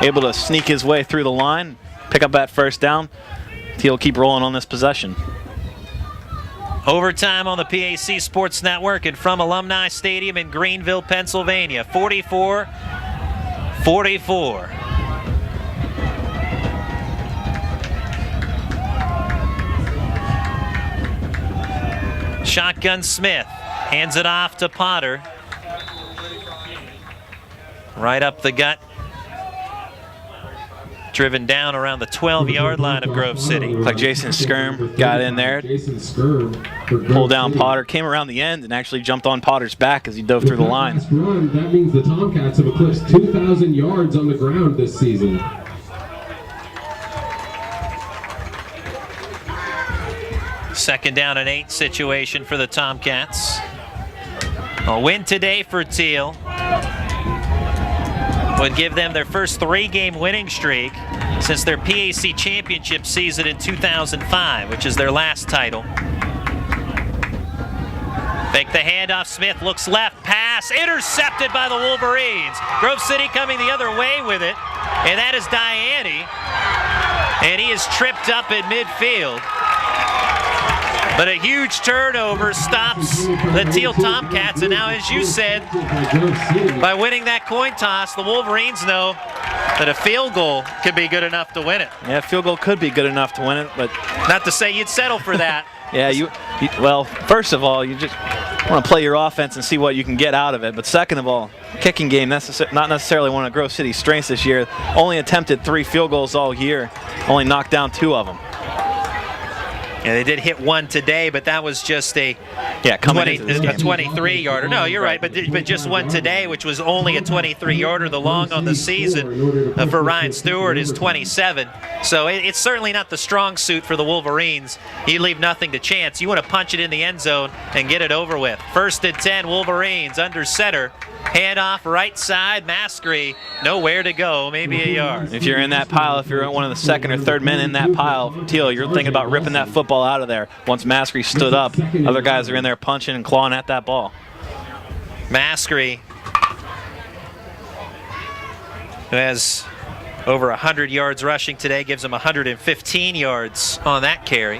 able to sneak his way through the line, pick up that first down. He'll keep rolling on this possession. Overtime on the PAC Sports Network and from Alumni Stadium in Greenville, Pennsylvania. 44-44. Shotgun Smith hands it off to Potter. Right up the gut. Driven down around the 12-yard line of Grove City. Looks like Jason Skirm got in there, pulled down Potter, came around the end and actually jumped on Potter's back as he dove through the line. That means the Tomcats have eclipsed 2,000 yards on the ground this season. Second down and 8 situation for the Tomcats. A win today for Teal would give them their first 3-game winning streak since their PAC championship season in 2005, which is their last title. Fake the handoff, Smith looks left, pass, intercepted by the Wolverines. Grove City coming the other way with it, and that is Diani, and he is tripped up at midfield. But a huge turnover stops the Teal Tomcats, and now, as you said, by winning that coin toss, the Wolverines know that a field goal could be good enough to win it. Yeah, a field goal could be good enough to win it, but not to say you'd settle for that. Yeah, well, first of all, you just want to play your offense and see what you can get out of it. But second of all, kicking game, not necessarily one of Grove City's strengths this year. Only attempted 3 field goals all year, only knocked down 2 of them. Yeah, they did hit 1 today, but that was just a 23-yarder. No, you're right, but just 1 today, which was only a 23-yarder. The long on the season for Ryan Stewart is 27. So it's certainly not the strong suit for the Wolverines. You leave nothing to chance. You want to punch it in the end zone and get it over with. First and 10, Wolverines under center. Handoff right side, Maskery, nowhere to go, maybe a yard. If you're in that pile, if you're one of the second or third men in that pile, Teal, you're thinking about ripping that football out of there. Once Maskery stood up, other guys are in there punching and clawing at that ball. Maskery, who has over 100 yards rushing today, gives him 115 yards on that carry.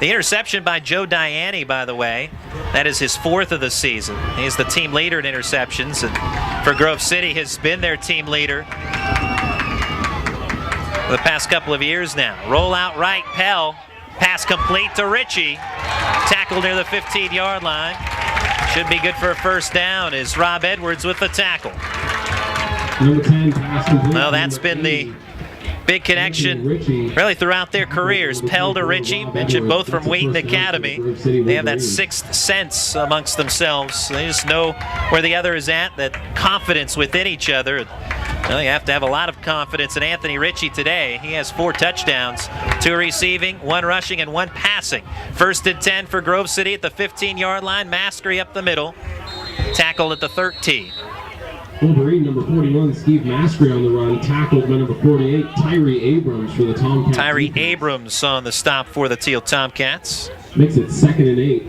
The interception by Joe Diani, by the way, that is his 4th of the season. He's the team leader in interceptions, and for Grove City has been their team leader for the past couple of years now. Roll out right, Pell. Pass complete to Ritchie. Tackled near the 15-yard line. Should be good for a first down is Rob Edwards with the tackle. Number 10, pass complete. Well, that's been the big connection really throughout their careers. Pell to Ritchie, mentioned both from Wheaton Academy. They have that 6th sense amongst themselves. They just know where the other is at, that confidence within each other. Well, you have to have a lot of confidence in Anthony Ritchie today. He has 4 touchdowns, 2 receiving, 1 rushing, and 1 passing. First and 10 for Grove City at the 15-yard line. Maskery up the middle, tackled at the 13. Wolverine, number 41, Steve Maskery on the run, tackled by number 48, Tyree Abrams for the Tomcats. Tyree Abrams on the stop for the Teal Tomcats. Makes it 2nd and 8.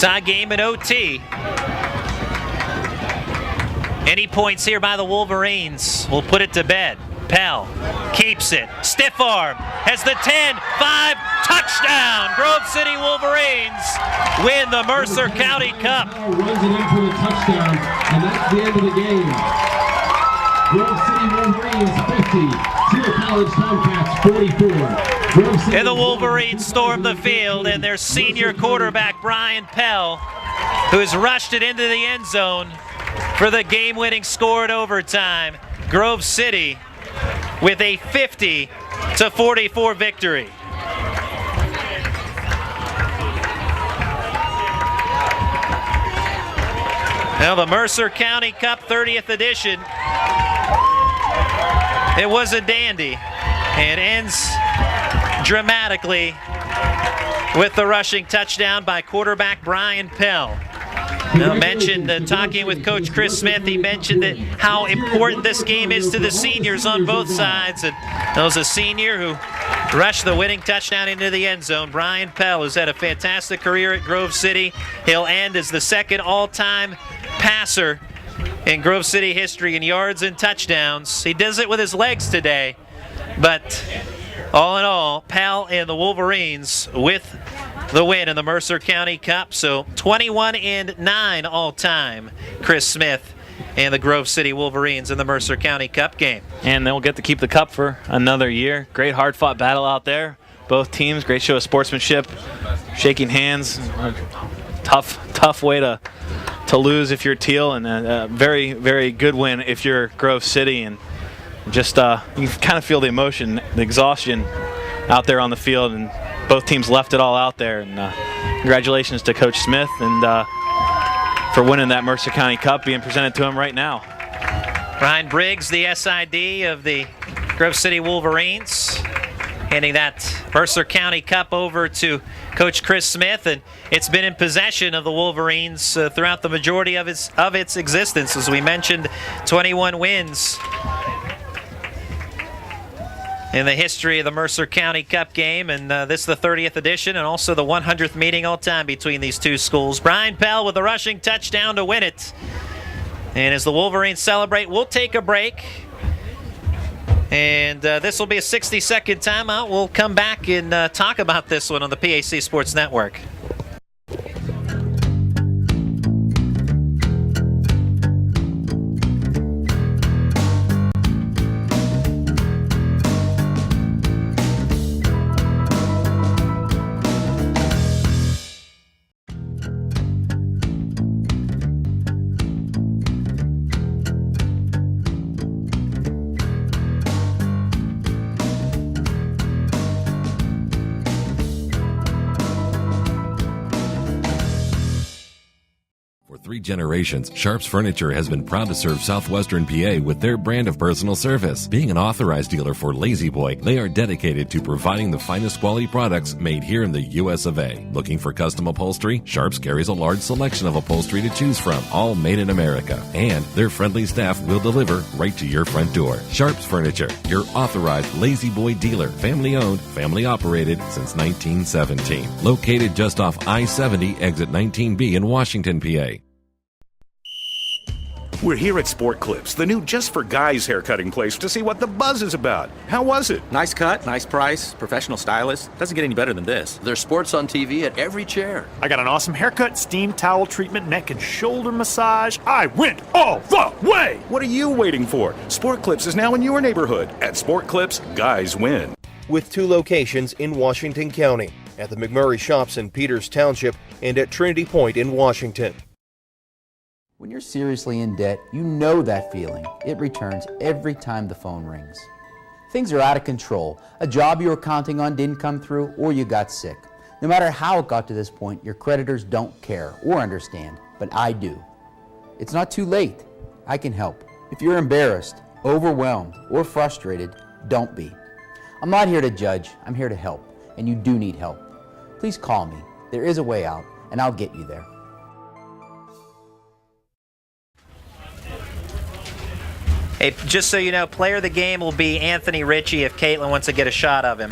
Tie game in OT. Any points here by the Wolverines will put it to bed. Pell keeps it. Stiff arm has the 10-5 touchdown. Grove City Wolverines win the Mercer County Cup. Runs it in for the touchdown, and that's the end of the game. Grove City Wolverines 50, Teal College Tomcats 44. And the Wolverines storm the field, and their senior quarterback Brian Pell, who has rushed it into the end zone for the game-winning score at overtime. Grove City with a 50-44 victory. Now the Mercer County Cup 30th edition. It was a dandy and ends dramatically with the rushing touchdown by quarterback Brian Pell. Now, mentioned talking with Coach Chris Smith, he mentioned that how important this game is to the seniors on both sides. And that was a senior who rushed the winning touchdown into the end zone. Brian Pell, who's had a fantastic career at Grove City. He'll end as the second all-time passer in Grove City history in yards and touchdowns. He does it with his legs today. But all in all, Pell and the Wolverines with the win in the Mercer County Cup. So 21-9 all-time, Chris Smith and the Grove City Wolverines in the Mercer County Cup game. And they'll get to keep the cup for another year. Great hard-fought battle out there. Both teams, great show of sportsmanship, shaking hands. Tough way to lose if you're Teal, and a very, very good win if you're Grove City. And just you kind of feel the emotion, the exhaustion out there on the field, and both teams left it all out there. And congratulations to Coach Smith and for winning that Mercer County Cup, being presented to him right now. Ryan Briggs, the SID of the Grove City Wolverines, handing that Mercer County Cup over to Coach Chris Smith, and it's been in possession of the Wolverines throughout the majority of its existence. As we mentioned, 21 wins in the history of the Mercer County Cup game, and this is the 30th edition and also the 100th meeting all time between these two schools. Brian Pell with a rushing touchdown to win it. And as the Wolverines celebrate, we'll take a break. And this will be a 60-second timeout. We'll come back and talk about this one on the PAC Sports Network. For 3 generations, Sharps Furniture has been proud to serve southwestern PA with their brand of personal service. Being an authorized dealer for Lazy Boy, they are dedicated to providing the finest quality products made here in the US of A. Looking for custom upholstery? Sharps carries a large selection of upholstery to choose from, all made in America. And their friendly staff will deliver right to your front door. Sharps Furniture, your authorized Lazy Boy dealer. Family owned, family operated since 1917. Located just off I-70, exit 19B in Washington, PA. We're here at Sport Clips, the new just for guys haircutting place, to see what the buzz is about. How was it? Nice cut, nice price, professional stylist. Doesn't get any better than this. There's sports on TV at every chair. I got an awesome haircut, steam towel treatment, neck and shoulder massage. I went all the way! What are you waiting for? Sport Clips is now in your neighborhood. At Sport Clips, guys win. With 2 locations in Washington County, at the McMurray Shops in Peters Township and at Trinity Point in Washington. When you're seriously in debt, you know that feeling. It returns every time the phone rings. Things are out of control. A job you were counting on didn't come through, or you got sick. No matter how it got to this point, your creditors don't care or understand, but I do. It's not too late. I can help. If you're embarrassed, overwhelmed, or frustrated, don't be. I'm not here to judge. I'm here to help, and you do need help. Please call me. There is a way out, and I'll get you there. Hey, just so you know, player of the game will be Anthony Ritchie if Caitlin wants to get a shot of him.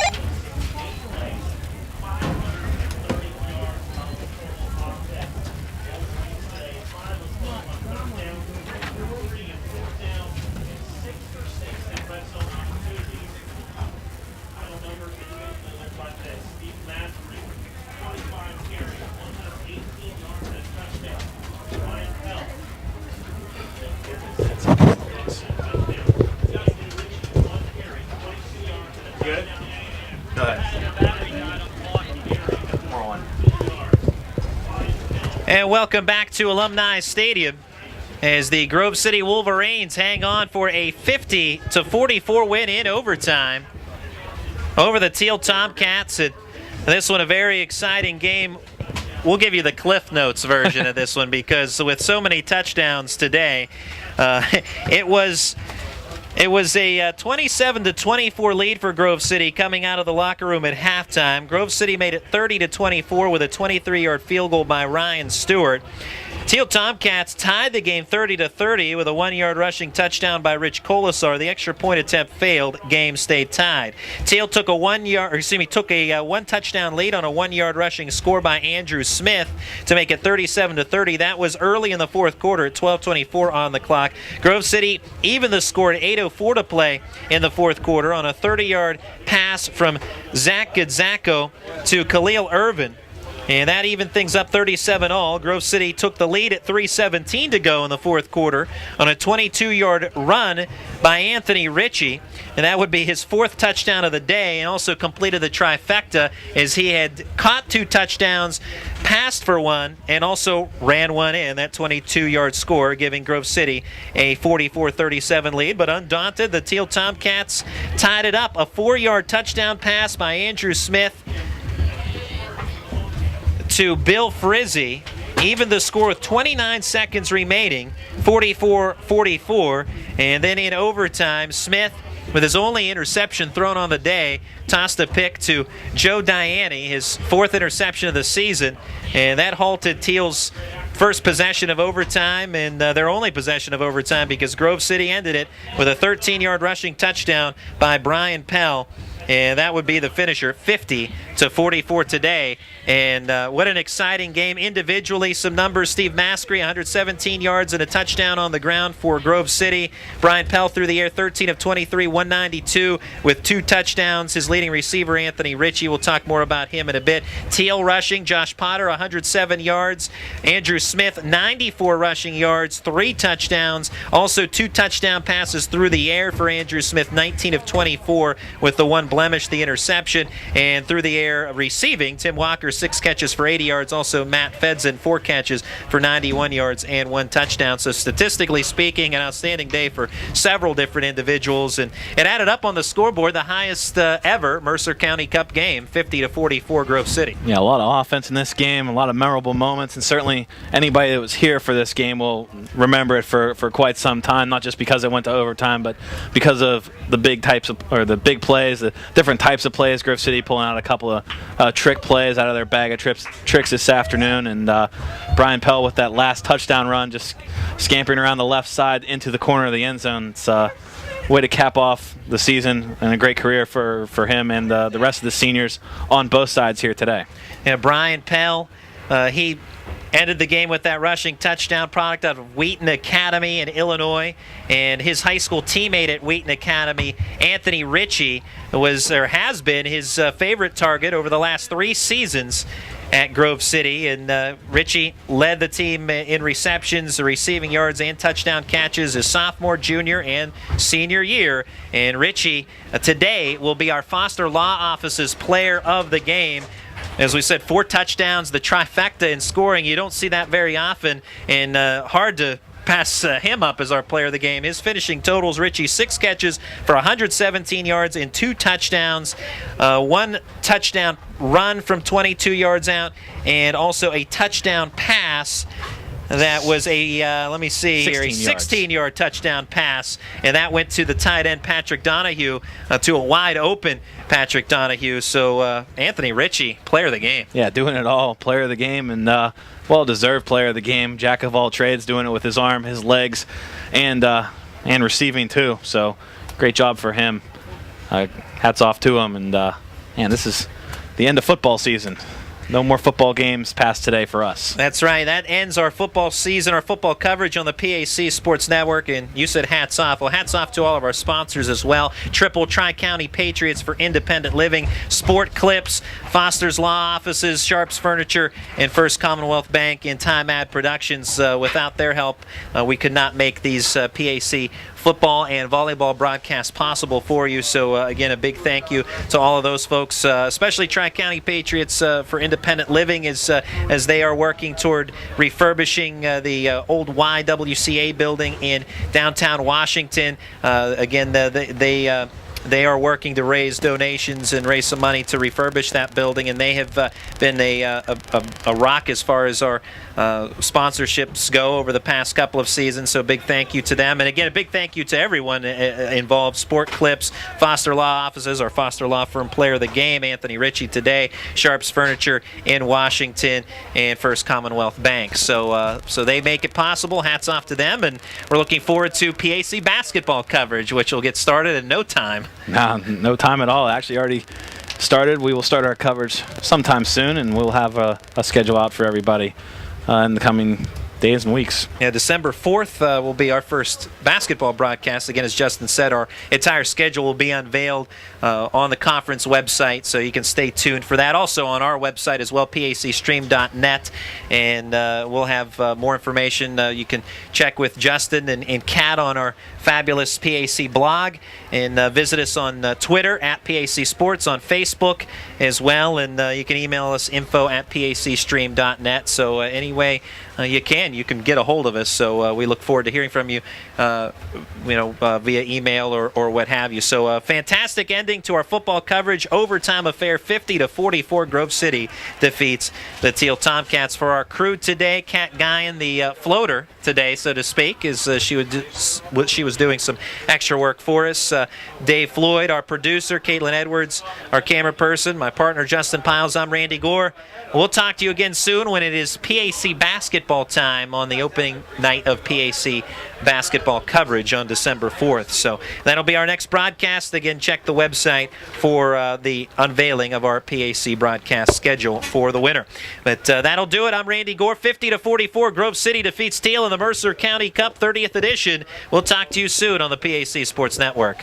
And welcome back to Alumni Stadium as the Grove City Wolverines hang on for a 50-44 win in overtime over the Teal Tomcats. And this one a very exciting game. We'll give you the Cliff Notes version of this one because with so many touchdowns today, it was a 27-24 lead for Grove City coming out of the locker room at halftime. Grove City made it 30-24 with a 23-yard field goal by Ryan Stewart. Teal Tomcats tied the game 30-30 with a 1-yard rushing touchdown by Rich Colasar. The extra point attempt failed. Game stayed tied. Teal took a one touchdown lead on a 1-yard rushing score by Andrew Smith to make it 37-30. That was early in the fourth quarter at 12:24 on the clock. Grove City evened the score at 8:04 to play in the fourth quarter on a 30-yard pass from Zach Godzacko to Khalil Irvin. And that evened things up 37-all. Grove City took the lead at 3:17 to go in the fourth quarter on a 22-yard run by Anthony Ritchie. And that would be his 4th touchdown of the day, and also completed the trifecta as he had caught 2 touchdowns, passed for 1, and also ran 1 in. That 22-yard score giving Grove City a 44-37 lead. But undaunted, the Teal Tomcats tied it up. A 4-yard touchdown pass by Andrew Smith to Bill Frizzy, even the score with 29 seconds remaining, 44-44. And then in overtime, Smith, with his only interception thrown on the day, tossed a pick to Joe Diani, his 4th interception of the season, and that halted Teal's first possession of overtime and their only possession of overtime, because Grove City ended it with a 13-yard rushing touchdown by Brian Pell. And that would be the finisher, 50-44 today. And what an exciting game. Individually, some numbers. Steve Maskery, 117 yards and a touchdown on the ground for Grove City. Brian Pell through the air, 13 of 23, 192 with 2 touchdowns. His leading receiver, Anthony Ritchie, we'll talk more about him in a bit. Teal rushing, Josh Potter, 107 yards. Andrew Smith, 94 rushing yards, 3 touchdowns. Also 2 touchdown passes through the air for Andrew Smith, 19 of 24 with the 1 blemish, the interception. And through the air receiving, Tim Walker, 6 catches for 80 yards. Also Matt Fedzen, 4 catches for 91 yards and 1 touchdown. So statistically speaking, an outstanding day for several different individuals. And it added up on the scoreboard, the highest ever Mercer County Cup game, 50-44 Grove City. Yeah, a lot of offense in this game, a lot of memorable moments, and certainly anybody that was here for this game will remember it for quite some time, not just because it went to overtime, but because of the big plays, the different types of plays. Grove City pulling out a couple of trick plays out of their bag of tricks this afternoon, and Brian Pell with that last touchdown run, just scampering around the left side into the corner of the end zone. It's a way to cap off the season and a great career for him and the rest of the seniors on both sides here today. Yeah, Brian Pell, he ended the game with that rushing touchdown, product out of Wheaton Academy in Illinois. And his high school teammate at Wheaton Academy, Anthony Ritchie, has been his favorite target over the last 3 seasons at Grove City. And Ritchie led the team in receptions, receiving yards, and touchdown catches his sophomore, junior, and senior year. And Ritchie today will be our Foster Law Office's player of the game. As we said, 4 touchdowns, the trifecta in scoring. You don't see that very often, and hard to pass him up as our player of the game. His finishing totals, Ritchie, 6 catches for 117 yards and 2 touchdowns, 1 touchdown run from 22 yards out, and also a touchdown pass. That was a, 16-yard touchdown pass, and that went to the tight end, Patrick Donahue, to a wide-open Patrick Donahue. So Anthony Ritchie, player of the game. Yeah, doing it all, player of the game, and well-deserved player of the game. Jack of all trades, doing it with his arm, his legs, and receiving too. So great job for him. Hats off to him, and this is the end of football season. No more football games past today for us. That's right. That ends our football season, our football coverage on the PAC Sports Network. And you said hats off. Well, hats off to all of our sponsors as well. Triple Tri-County Patriots for Independent Living, Sport Clips, Foster's Law Offices, Sharps Furniture, and First Commonwealth Bank and Time Ad Productions. Without their help, we could not make these PAC football and volleyball broadcasts possible for you. So again, a big thank you to all of those folks, especially Tri-County Patriots for Independent Living as they are working toward refurbishing the old YWCA building in downtown Washington. Again, they they are working to raise donations and raise some money to refurbish that building, and they have been a rock as far as our sponsorships go over the past couple of seasons. So big thank you to them, and again a big thank you to everyone involved: Sport Clips, Foster Law Offices, our Foster Law Firm Player of the Game, Anthony Ritchie today, Sharps Furniture in Washington, and First Commonwealth Bank. So they make it possible. Hats off to them, and we're looking forward to PAC basketball coverage, which will get started in no time. No time at all. Actually already started. We will start our coverage sometime soon, and we'll have a schedule out for everybody in the coming days and weeks. Yeah, December 4th will be our first basketball broadcast. Again, as Justin said, our entire schedule will be unveiled on the conference website, so you can stay tuned for that. Also on our website as well, pacstream.net, and we'll have more information. You can check with Justin and Kat on our fabulous PAC blog, and visit us on Twitter at PAC Sports, on Facebook as well, and you can email us info@pacstream.net. So anyway you can get a hold of us. So we look forward to hearing from you, via email or what have you. So fantastic ending to our football coverage. Overtime affair, 50-44. Grove City defeats the Teal Tomcats. For our crew today, Kat Guyan, the floater today, so to speak, is she was doing some extra work for us. Dave Floyd, our producer, Caitlin Edwards, our camera person, my partner Justin Piles. I'm Randy Gore. We'll talk to you again soon when it is PAC basketball time on the opening night of PAC basketball coverage on December 4th. So that'll be our next broadcast. Again, check the website for the unveiling of our PAC broadcast schedule for the winter. But that'll do it. I'm Randy Gore. 50-44, Grove City defeats Teal in the Mercer County Cup 30th edition. We'll talk to you soon on the PAC Sports Network.